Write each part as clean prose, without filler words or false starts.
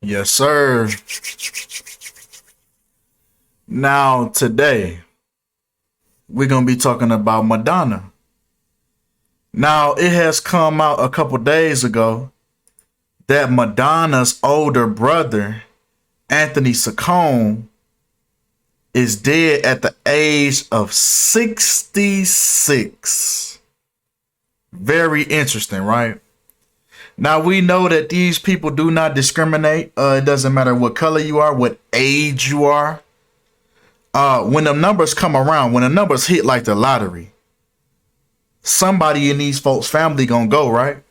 Yes, sir. Now, today, we're going to be talking about Madonna. Now, it has come out a couple days ago that Madonna's older brother, Anthony Ciccone, is dead at the age of 66. Very interesting, right? Now, we know that these people do not discriminate. It doesn't matter what color you are, what age you are. When the numbers come around, when the numbers hit like the lottery, somebody in these folks' family gonna go, right?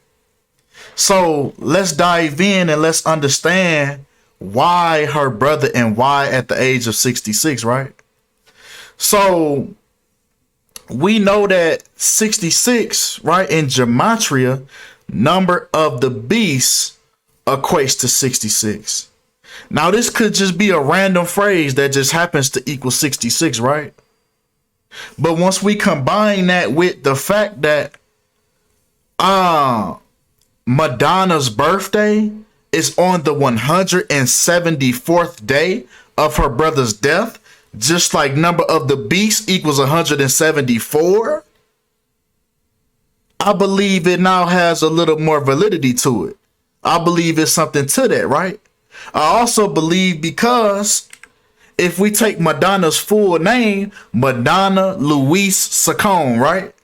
So let's dive in and let's understand why her brother and why at the age of 66, right? So we know that 66, right, in Gematria, number of the beast equates to 66. Now, this could just be a random phrase that just happens to equal 66, right? But once we combine that with the fact that Madonna's birthday is on the 174th day of her brother's death, just like number of the beast equals 174, I believe it now has a little more validity to it. I believe it's something to that, right? I also believe because if we take Madonna's full name, Madonna Louise Ciccone, right?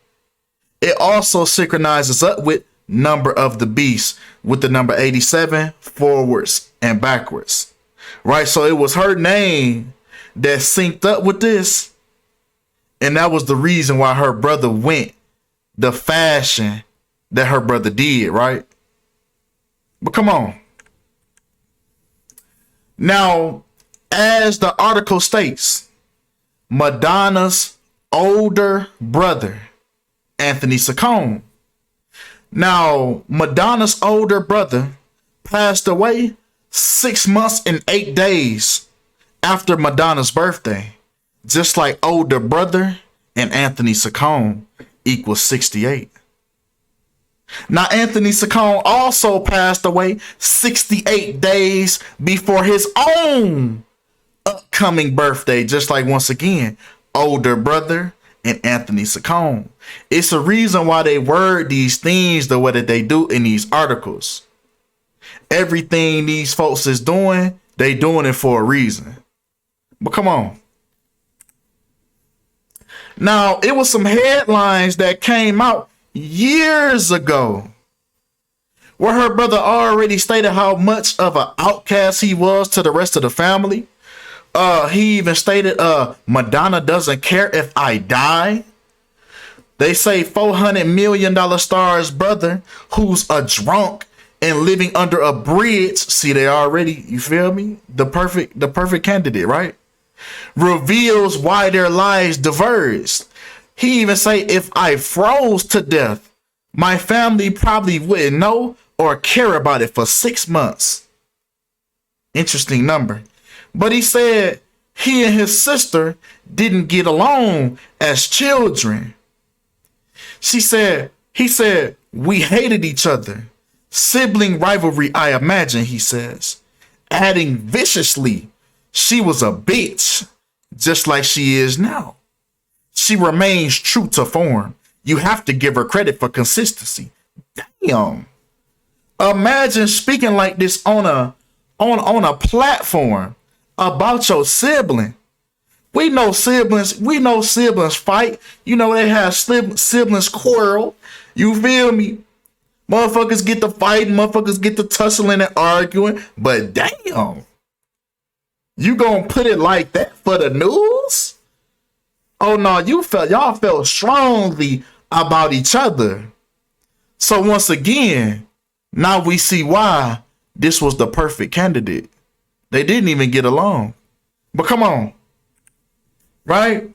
It also synchronizes up with number of the beast with the number 87 forwards and backwards, right? So it was her name that synced up with this. And that was the reason why her brother went the fashion that her brother did, right? But come on. Now, as the article states, Madonna's older brother, Anthony Ciccone. Now, Madonna's older brother passed away 6 months and 8 days after Madonna's birthday, just like older brother and Anthony Ciccone equals 68. Now, Anthony Ciccone also passed away 68 days before his own upcoming birthday, just like, once again, older brother and Anthony Ciccone. It's a reason why they word these things the way that they do in these articles. Everything these folks is doing, they doing it for a reason. But come on. Now, it was some headlines that came out years ago where her brother already stated how much of an outcast he was to the rest of the family. He even stated, Madonna doesn't care if I die. They say $400 million star's brother, who's a drunk and living under a bridge. See, they already, you feel me? The perfect candidate, right? Reveals why their lives diverged. He even say, if I froze to death, my family probably wouldn't know or care about it for 6 months. Interesting number. But he said he and his sister didn't get along as children. He said, we hated each other. Sibling rivalry, I imagine, he says. Adding viciously, she was a bitch, just like she is now. She remains true to form. You have to give her credit for consistency. Damn. Imagine speaking like this on a platform about your sibling. We know siblings fight. You know, they have siblings quarrel. You feel me? Motherfuckers get to fighting, motherfuckers get to tussling and arguing. But damn, you gonna put it like that for the news? Oh no, y'all felt strongly about each other. So once again, now we see why this was the perfect candidate. They didn't even get along. But come on, right?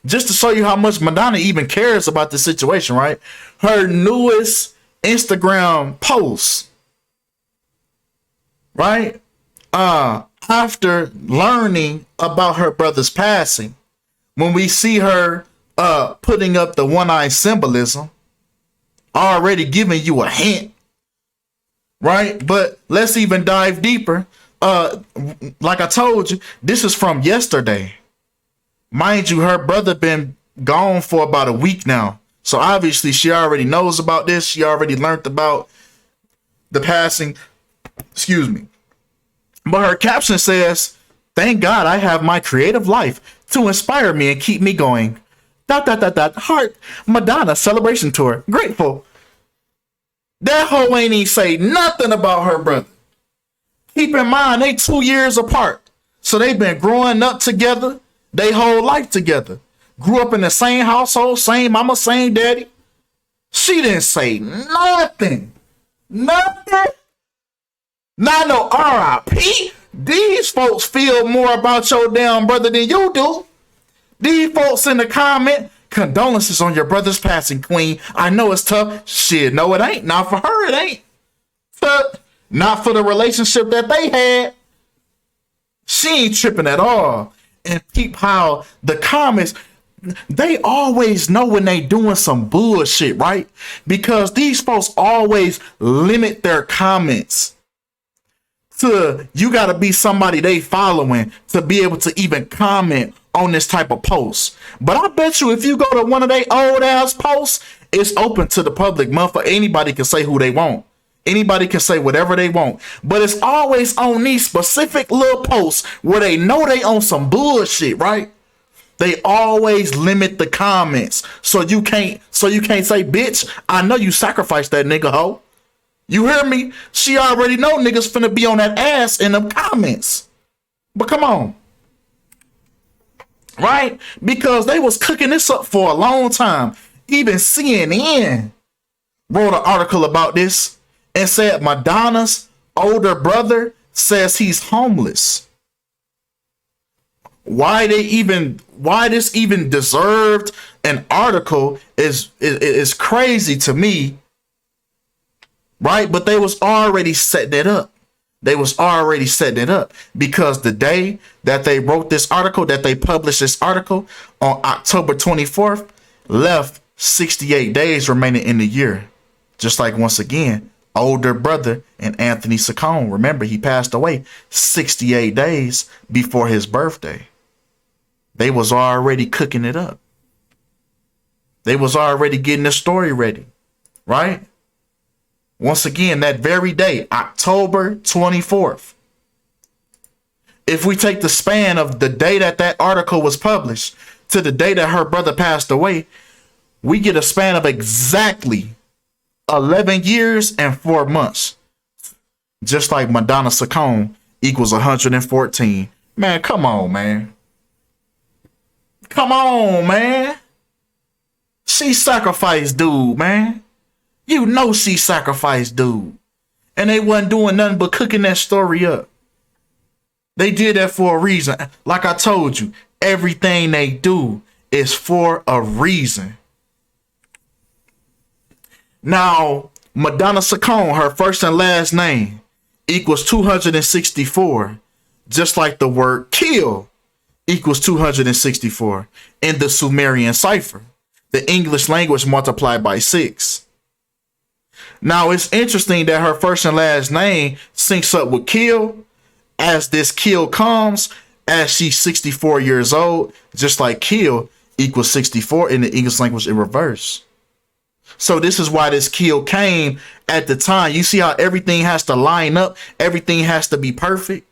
Just to show you how much Madonna even cares about the situation, right? Her newest Instagram post, right? After learning about her brother's passing, when we see her putting up the one-eye symbolism, already giving you a hint right? But let's even dive deeper. Like I told you, this is from yesterday. Mind you, her brother been gone for about a week now. So obviously she already knows about this. She already learned about the passing. Excuse me. But her caption says, "Thank God I have my creative life to inspire me and keep me going. ... Heart Madonna celebration tour. Grateful." That hoe ain't even say nothing about her brother. Keep in mind, they 2 years apart. So they've been growing up together. They whole life together. Grew up in the same household, same mama, same daddy. She didn't say nothing. Nothing. Not no RIP. These folks feel more about your damn brother than you do. These folks in the comment, "Condolences on your brother's passing, Queen. I know it's tough." Shit, no, it ain't. Not for her, it ain't. Not for the relationship that they had. She ain't tripping at all. And peep how the comments, they always know when they doing some bullshit, right? Because these folks always limit their comments to, you got to be somebody they following to be able to even comment on this type of post. But I bet you if you go to one of their old ass posts, it's open to the public. Motherfucker, anybody can say who they want. Anybody can say whatever they want. But it's always on these specific little posts where they know they on some bullshit, right? They always limit the comments. So you can't say, "Bitch, I know you sacrificed that nigga hoe." You hear me? She already know niggas finna be on that ass in them comments. But come on. Right? Because they was cooking this up for a long time. Even CNN wrote an article about this and said Madonna's older brother says he's homeless. Why this even deserved an article is crazy to me. Right? But they was already setting it up. Because the day that they wrote this article, that they published this article on October 24th, left 68 days remaining in the year. Just like, once again, older brother and Anthony Ciccone. Remember, he passed away 68 days before his birthday. They was already cooking it up. They was already getting the story ready, right? Once again, that very day, October 24th. If we take the span of the day that that article was published to the day that her brother passed away, we get a span of exactly 11 years and 4 months. Just like Madonna Ciccone equals 114. Man, come on, man. Come on, man. She sacrificed dude, man. You know she sacrificed dude. And they wasn't doing nothing but cooking that story up. They did that for a reason. Like I told you, everything they do is for a reason. Now, Madonna Ciccone, her first and last name, equals 264. Just like the word kill equals 264 in the Sumerian cipher, the English language multiplied by 6. Now, it's interesting that her first and last name syncs up with kill, as this kill comes as she's 64 years old, just like kill equals 64 in the English language in reverse. So this is why this kill came at the time. You see how everything has to line up, everything has to be perfect.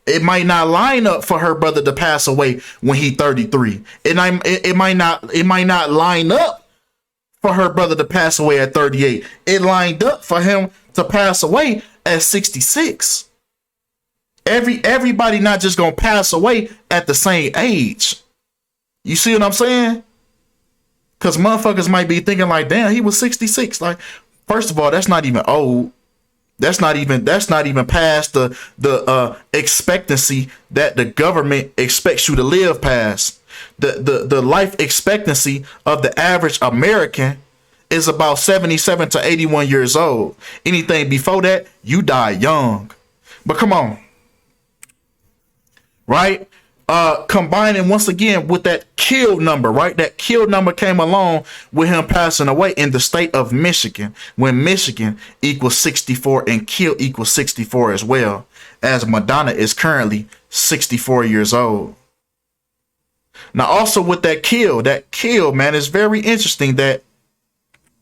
It might not line up for her brother to pass away when he's 33. It might not line up for her brother to pass away at 38. It lined up for him to pass away at 66. Everybody not just gonna pass away at the same age. You see what I'm saying? Because motherfuckers might be thinking like, damn, he was 66. Like, first of all, that's not even old. That's not even past the expectancy that the government expects you to live past. The life expectancy of the average American is about 77 to 81 years old. Anything before that, you die young. But come on. Right? Combining once again with that kill number, right? That kill number came along with him passing away in the state of Michigan, when Michigan equals 64 and kill equals 64 as well, as Madonna is currently 64 years old. Now, also with that kill, man, is very interesting that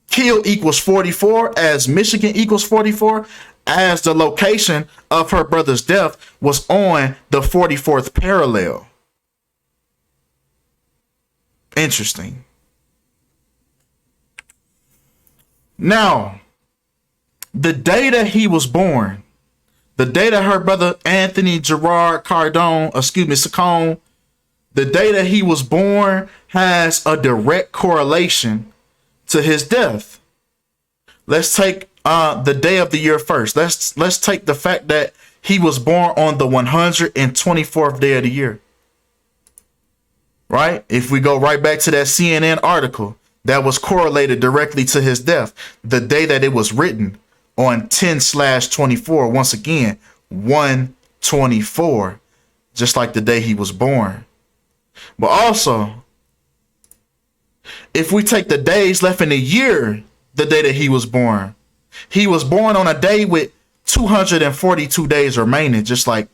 kill equals 44 as Michigan equals 44, as the location of her brother's death was on the 44th parallel. Interesting. Now, the day that he was born, the day that her brother Anthony Gerard Ciccone, the day that he was born has a direct correlation to his death. Let's take the day of the year first. Let's take the fact that he was born on the 124th day of the year. Right? If we go right back to that CNN article that was correlated directly to his death, the day that it was written on 10/24, once again, 124, just like the day he was born. But also, if we take the days left in the year, the day that he was born on a day with 242 days remaining, just like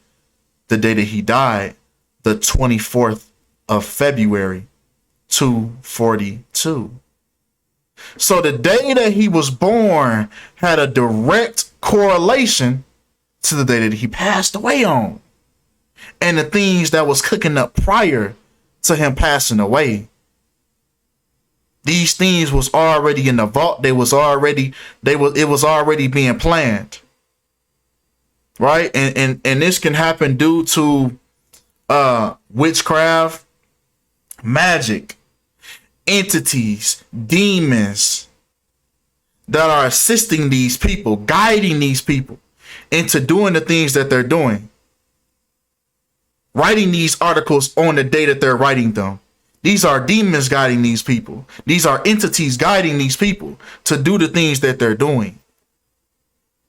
the day that he died, the 24th of February, 242. So the day that he was born had a direct correlation to the day that he passed away on, and the things that was cooking up prior to him passing away. These things was already in the vault. It was already being planned. Right? And this can happen due to witchcraft, magic, entities, demons that are assisting these people, guiding these people into doing the things that they're doing. Writing these articles on the day that they're writing them. These are demons guiding these people. These are entities guiding these people to do the things that they're doing.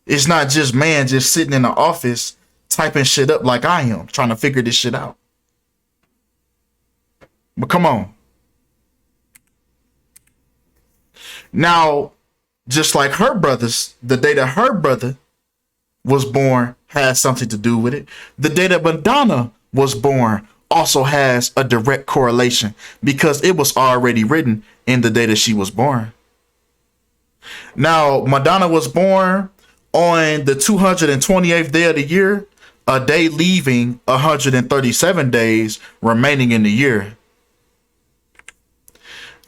It's not just man just sitting in the office typing shit up like I am, trying to figure this shit out. But come on. Now, just like her brothers, the day that her brother was born has something to do with it. The day that Madonna was born also has a direct correlation because it was already written in the day that she was born. Now, Madonna was born on the 228th day of the year, a day leaving 137 days remaining in the year.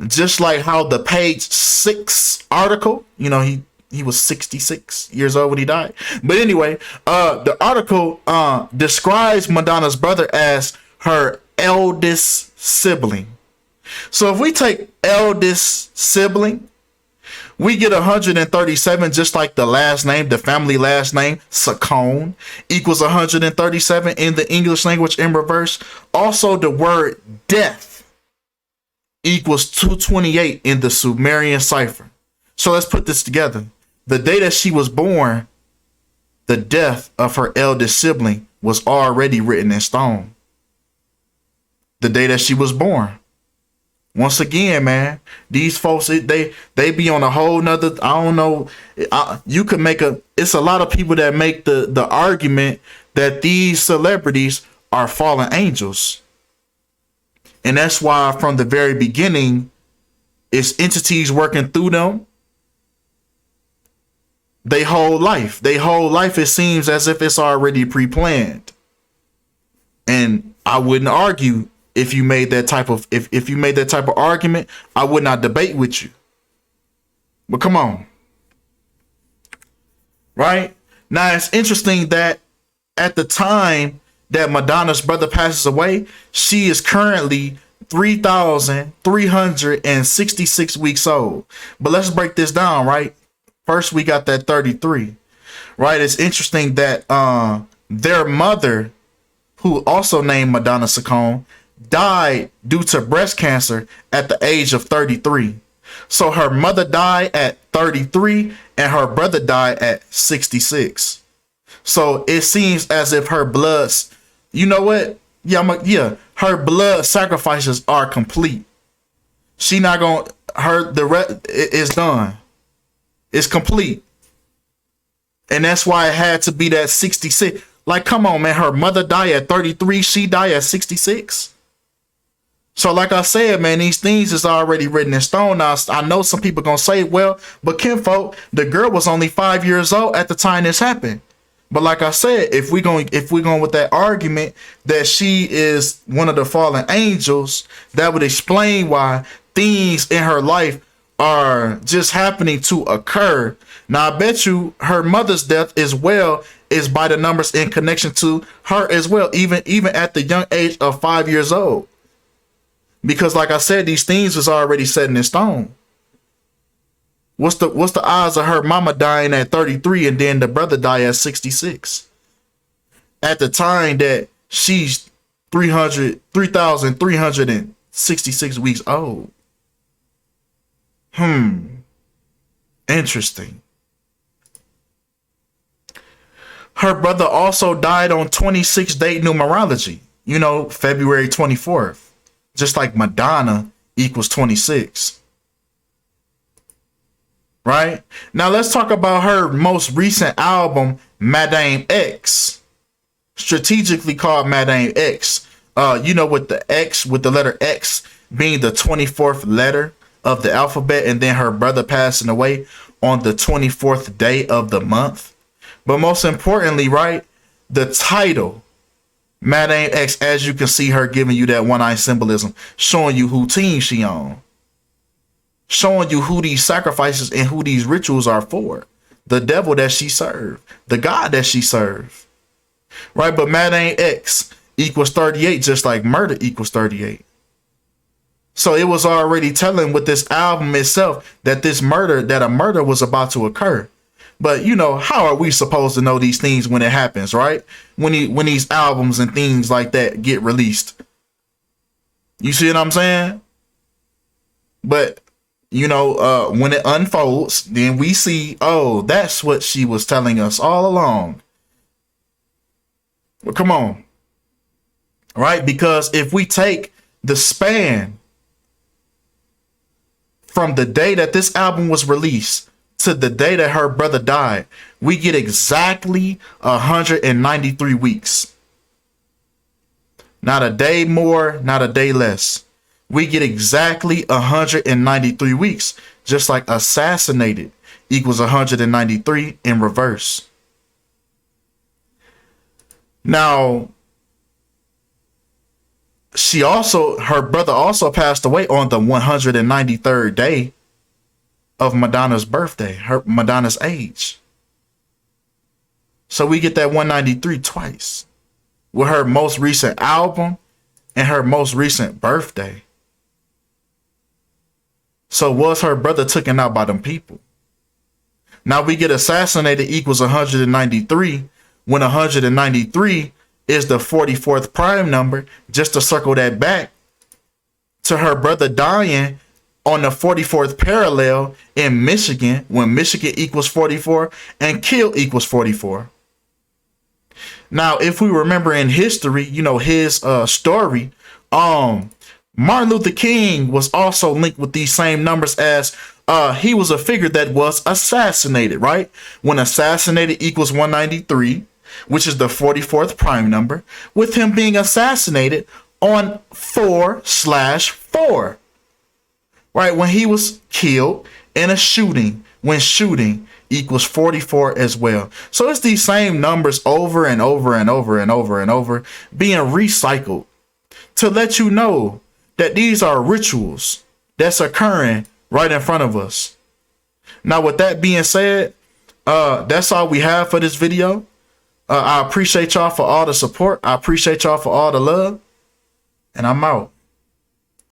Just like how the page 6 article, he was 66 years old when he died. But anyway, the article describes Madonna's brother as her eldest sibling. So if we take eldest sibling, we get 137, just like the last name, the family last name, Ciccone, equals 137 in the English language in reverse. Also, the word death equals 228 in the Sumerian cipher. So let's put this together. The day that she was born, the death of her eldest sibling was already written in stone. The day that she was born. Once again, man, these folks, they be on a whole nother, I don't know. You could make it's a lot of people that make the argument that these celebrities are fallen angels. And that's why from the very beginning, it's entities working through them. They whole life, it seems as if it's already pre-planned. And I wouldn't argue if you made that type of if you made that type of argument, I would not debate with you. But come on. Right? Now it's interesting that at the time that Madonna's brother passes away, she is currently 3,366 weeks old. But let's break this down, right? First, we got that 33, right? It's interesting that their mother, who also named Madonna Ciccone, died due to breast cancer at the age of 33. So her mother died at 33 and her brother died at 66. So it seems as if her bloods, you know what? Yeah, her blood sacrifices are complete. She not gonna, the rest is done. It's complete. And that's why it had to be that 66. Like, come on, man. Her mother died at 33. She died at 66. So like I said, man, these things is already written in stone. Now, I know some people going to say, well, but Kinfolk, the girl was only 5 years old at the time this happened. But like I said, if we're going with that argument that she is one of the fallen angels, that would explain why things in her life are just happening to occur. Now, I bet you her mother's death as well is by the numbers in connection to her as well, even at the young age of 5 years old. Because like I said, these things was already set in stone. What's the odds of her mama dying at 33 and then the brother die at 66? At the time that she's 3,366 weeks old. Interesting. Her brother also died on 26-date numerology. You know, February 24th. Just like Madonna equals 26. Right? Now let's talk about her most recent album, Madame X. Strategically called Madame X. You know, with the X, with the letter X being the 24th letter of the alphabet, and then her brother passing away on the 24th day of the month. But most importantly, right, the title, Madame X, as you can see her giving you that one-eye symbolism, showing you who team she on. Showing you who these sacrifices and who these rituals are for. The devil that she served. The God that she served. Right, but Madame X equals 38, just like murder equals 38. So it was already telling with this album itself that a murder was about to occur. But, you know, how are we supposed to know these things when it happens, right? When these albums and things like that get released. You see what I'm saying? But, you know, when it unfolds, then we see, oh, that's what she was telling us all along. Well, come on. Right? Because if we take the span from the day that this album was released to the day that her brother died, we get exactly 193 weeks. Not a day more, not a day less. We get exactly 193 weeks, just like assassinated equals 193 in reverse. Now, her brother also passed away on the 193rd day of Madonna's birthday, Madonna's age. So we get that 193 twice with her most recent album and her most recent birthday. So was her brother taken out by them people? Now we get assassinated equals 193 when 193 is the 44th prime number, just to circle that back to her brother dying on the 44th parallel in Michigan, when Michigan equals 44 and kill equals 44. Now, if we remember in history, you know, his story, Martin Luther King was also linked with these same numbers, as he was a figure that was assassinated, right? When assassinated equals 193, which is the 44th prime number, with him being assassinated on 4/4. Right, when he was killed in a shooting, when shooting equals 44 as well. So it's these same numbers over and over and over and over and over being recycled to let you know that these are rituals that's occurring right in front of us. Now, with that being said, that's all we have for this video. I appreciate y'all for all the support. I appreciate y'all for all the love. And I'm out.